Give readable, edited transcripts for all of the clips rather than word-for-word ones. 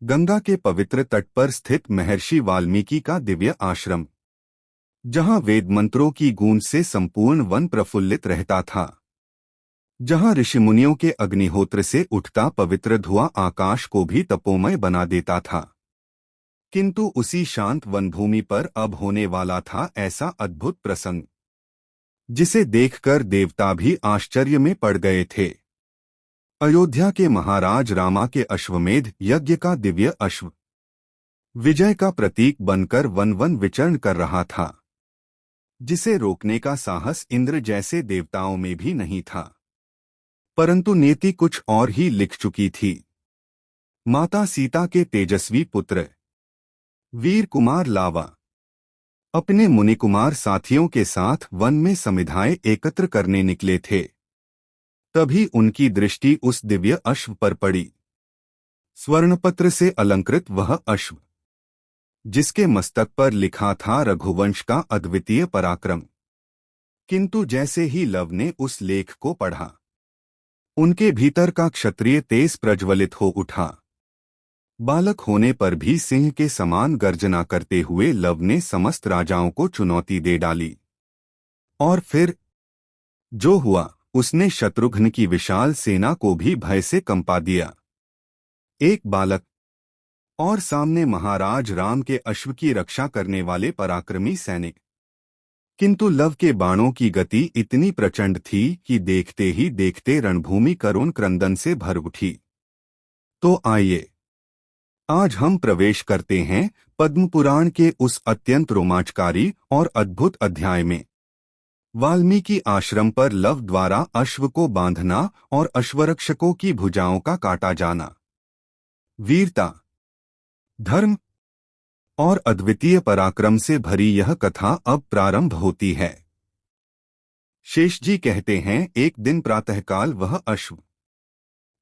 गंगा के पवित्र तट पर स्थित महर्षि वाल्मीकि का दिव्य आश्रम, जहां वेद मंत्रों की गूंज से संपूर्ण वन प्रफुल्लित रहता था, जहां ऋषिमुनियों के अग्निहोत्र से उठता पवित्र धुआं आकाश को भी तपोमय बना देता था। किंतु उसी शांत वनभूमि पर अब होने वाला था ऐसा अद्भुत प्रसंग, जिसे देखकर देवता भी आश्चर्य में पड़ गए थे। अयोध्या के महाराज रामा के अश्वमेध यज्ञ का दिव्य अश्व विजय का प्रतीक बनकर वन वन विचरण कर रहा था, जिसे रोकने का साहस इंद्र जैसे देवताओं में भी नहीं था। परंतु नियति कुछ और ही लिख चुकी थी। माता सीता के तेजस्वी पुत्र वीर कुमार लावा अपने मुनिकुमार साथियों के साथ वन में समिधाएं एकत्र करने निकले थे। तभी उनकी दृष्टि उस दिव्य अश्व पर पड़ी। स्वर्णपत्र से अलंकृत वह अश्व, जिसके मस्तक पर लिखा था रघुवंश का अद्वितीय पराक्रम। किंतु जैसे ही लव ने उस लेख को पढ़ा, उनके भीतर का क्षत्रिय तेज प्रज्वलित हो उठा। बालक होने पर भी सिंह के समान गर्जना करते हुए लव ने समस्त राजाओं को चुनौती दे डाली। और फिर जो हुआ, उसने शत्रुघ्न की विशाल सेना को भी भय से कंपा दिया। एक बालक और सामने महाराज राम के अश्व की रक्षा करने वाले पराक्रमी सैनिक। किंतु लव के बाणों की गति इतनी प्रचंड थी कि देखते ही देखते रणभूमि करुण क्रंदन से भर उठी। तो आइए आज हम प्रवेश करते हैं पद्म पुराण के उस अत्यंत रोमांचकारी और अद्भुत अध्याय में। वाल्मीकि आश्रम पर लव द्वारा अश्व को बांधना और अश्वरक्षकों की भुजाओं का काटा जाना। वीरता, धर्म और अद्वितीय पराक्रम से भरी यह कथा अब प्रारंभ होती है। शेष जी कहते हैं, एक दिन प्रातःकाल वह अश्व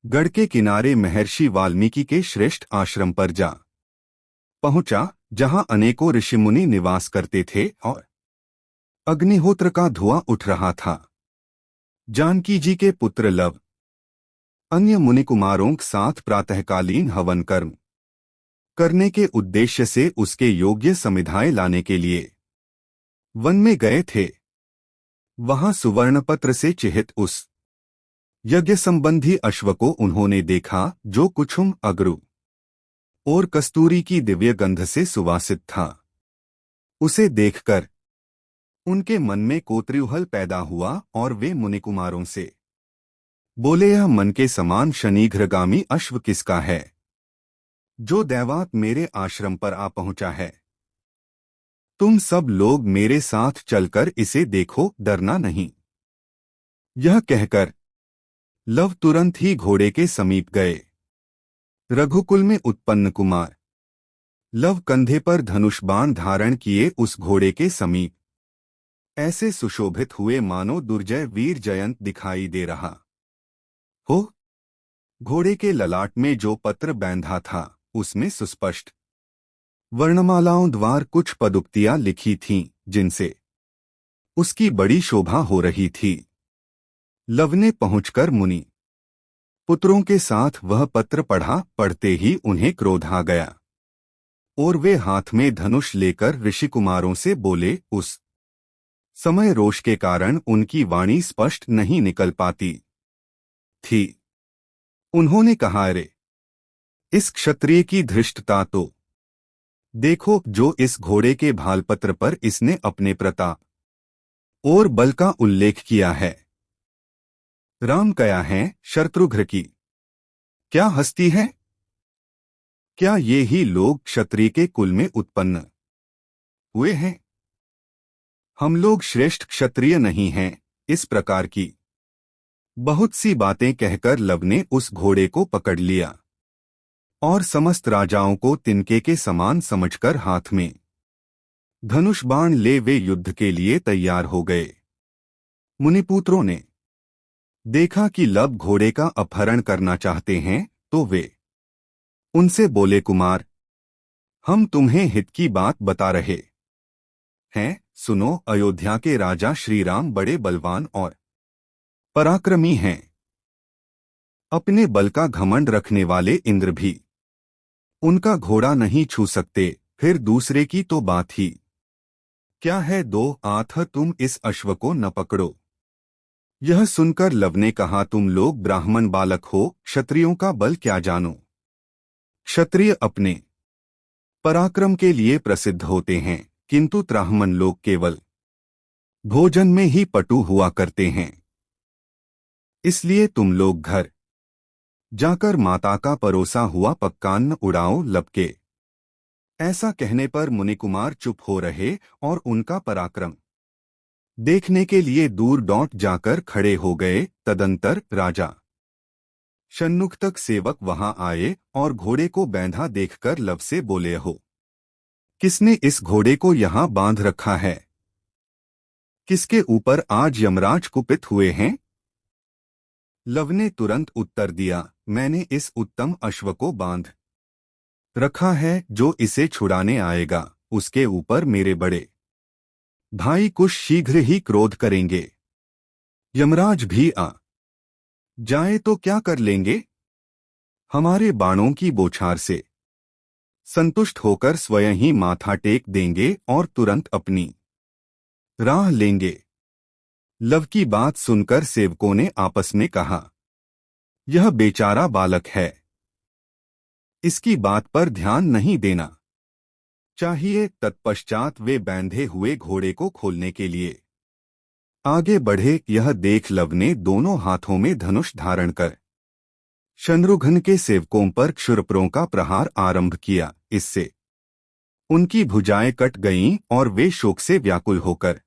गढ़ के किनारे महर्षि वाल्मीकि के श्रेष्ठ आश्रम पर जा पहुंचा, जहां अनेकों ऋषिमुनि निवास करते थे और अग्निहोत्र का धुआं उठ रहा था। जानकी जी के पुत्र लव अन्य मुनिकुमारों के साथ प्रातःकालीन हवन कर्म करने के उद्देश्य से उसके योग्य समिधाएं लाने के लिए वन में गए थे। वहां सुवर्णपत्र से चिहित उस यज्ञ संबंधी अश्व को उन्होंने देखा, जो कुछुम, अगरू और कस्तूरी की दिव्य गंध से सुवासित था। उसे देखकर उनके मन में कौतूहल पैदा हुआ और वे मुनिकुमारों से बोले, यह मन के समान शनिघ्रगामी अश्व किसका है, जो दैवात मेरे आश्रम पर आ पहुंचा है? तुम सब लोग मेरे साथ चलकर इसे देखो, डरना नहीं। यह कहकर लव तुरंत ही घोड़े के समीप गए। रघुकुल में उत्पन्न कुमार लव कंधे पर धनुष बाण धारण किए उस घोड़े के समीप ऐसे सुशोभित हुए मानो दुर्जय वीर जयंत दिखाई दे रहा हो। घोड़े के ललाट में जो पत्र बांधा था, उसमें सुस्पष्ट वर्णमालाओं द्वारा कुछ पदुक्तियां लिखी थीं, जिनसे उसकी बड़ी शोभा हो रही थी। लव ने पहुंचकर मुनि पुत्रों के साथ वह पत्र पढ़ा। पढ़ते ही उन्हें क्रोध आ गया और वे हाथ में धनुष लेकर ऋषि कुमारों से बोले। उस समय रोष के कारण उनकी वाणी स्पष्ट नहीं निकल पाती थी। उन्होंने कहा, अरे इस क्षत्रिय की धृष्टता तो देखो, जो इस घोड़े के भालपत्र पर इसने अपने प्रताप और बल का उल्लेख किया है। राम कया है, शत्रुघ्न की क्या हस्ती है? क्या ये ही लोग क्षत्रिय के कुल में उत्पन्न हुए हैं? हम लोग श्रेष्ठ क्षत्रिय नहीं हैं। इस प्रकार की बहुत सी बातें कहकर लव ने उस घोड़े को पकड़ लिया और समस्त राजाओं को तिनके के समान समझकर हाथ में धनुष बाण ले वे युद्ध के लिए तैयार हो गए। मुनिपुत्रों ने देखा कि लव घोड़े का अपहरण करना चाहते हैं, तो वे उनसे बोले, कुमार, हम तुम्हें हित की बात बता रहे हैं, सुनो। अयोध्या के राजा श्री राम बड़े बलवान और पराक्रमी हैं। अपने बल का घमंड रखने वाले इंद्र भी उनका घोड़ा नहीं छू सकते, फिर दूसरे की तो बात ही क्या है। दो आथ तुम इस अश्व को न पकड़ो। यह सुनकर लव ने कहा, तुम लोग ब्राह्मण बालक हो, क्षत्रियों का बल क्या जानो। क्षत्रिय अपने पराक्रम के लिए प्रसिद्ध होते हैं, किंतु ब्राह्मण लोग केवल भोजन में ही पटु हुआ करते हैं। इसलिए तुम लोग घर जाकर माता का परोसा हुआ पक्वान्न उड़ाओ। लपके ऐसा कहने पर मुनिकुमार चुप हो रहे और उनका पराक्रम देखने के लिए दूर लौट जाकर खड़े हो गए। तदंतर राजा शन्नुक सेवक वहां आए और घोड़े को बैंधा देखकर लव से बोले, हो किसने इस घोड़े को यहाँ बांध रखा है? किसके ऊपर आज यमराज कुपित हुए हैं? लव ने तुरंत उत्तर दिया, मैंने इस उत्तम अश्व को बांध रखा है, जो इसे छुड़ाने आएगा उसके ऊपर मेरे बड़े भाई कुछ शीघ्र ही क्रोध करेंगे। यमराज भी आ जाए तो क्या कर लेंगे? हमारे बाणों की बौछार से संतुष्ट होकर स्वयं ही माथा टेक देंगे और तुरंत अपनी राह लेंगे। लव की बात सुनकर सेवकों ने आपस में कहा, यह बेचारा बालक है, इसकी बात पर ध्यान नहीं देना चाहिए। तत्पश्चात वे बांधे हुए घोड़े को खोलने के लिए आगे बढ़े। यह देख लव ने दोनों हाथों में धनुष धारण कर शत्रुघ्न के सेवकों पर क्षुरप्रों का प्रहार आरंभ किया। इससे उनकी भुजाएं कट गईं और वे शोक से व्याकुल होकर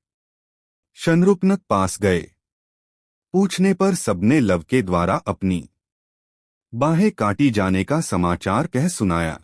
शत्रुघ्न पास गए। पूछने पर सबने लव के द्वारा अपनी बाहें काटी जाने का समाचार कह सुनाया।